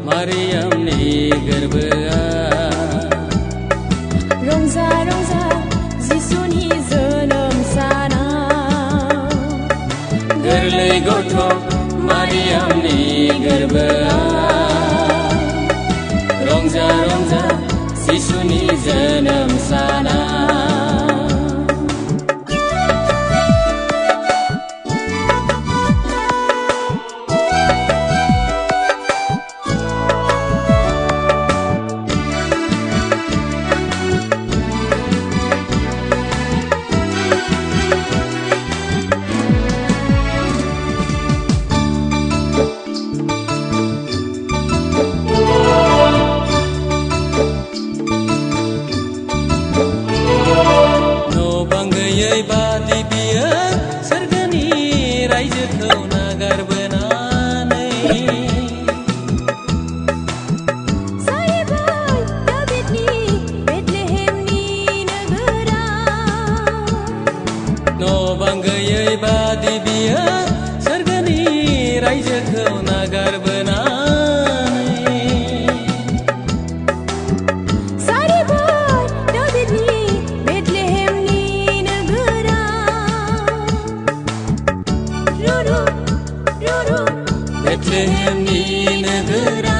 मारियामनि गोरबोआ रंजा रंजा जिसुनि जोनोम साना गोरलै गथ' मारियामनि गोरबोआ रंजा रंजा जिसुनि जोनोम साना बादि बियो सोरगोनि रायजोखौ नागारबोनानै सारिबाय दाबिदनि बेथलेहेमनि नोगोराव न' बां गैयै बादि बियो सोरगोनि रायजोखौ नागारबोनानै बेथलेहेमनि नोगोरा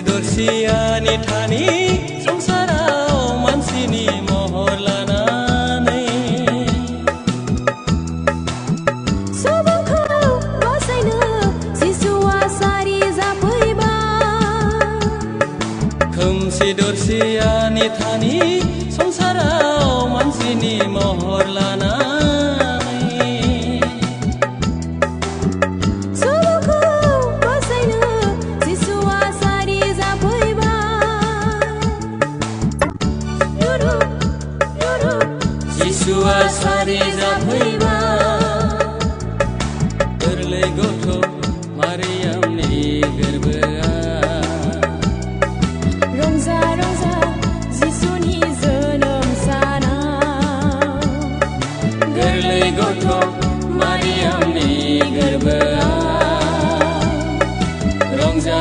दरसियानि थानि संसाराव मानसिनि महर लानानै सुबुंखौ बासायनो जिसुआ सारि जाफैबाय खोमसि दरसियानि थानि संसाराव मानसिनि महर लानानै जिसुआ सारि जाफैबाय गोरलै गथ' मारियामनि गोरबोआ रंजा रंजा जिसुनि जोनोम साना गोरलै गथ' मारियामनि गोरबोआ रंजा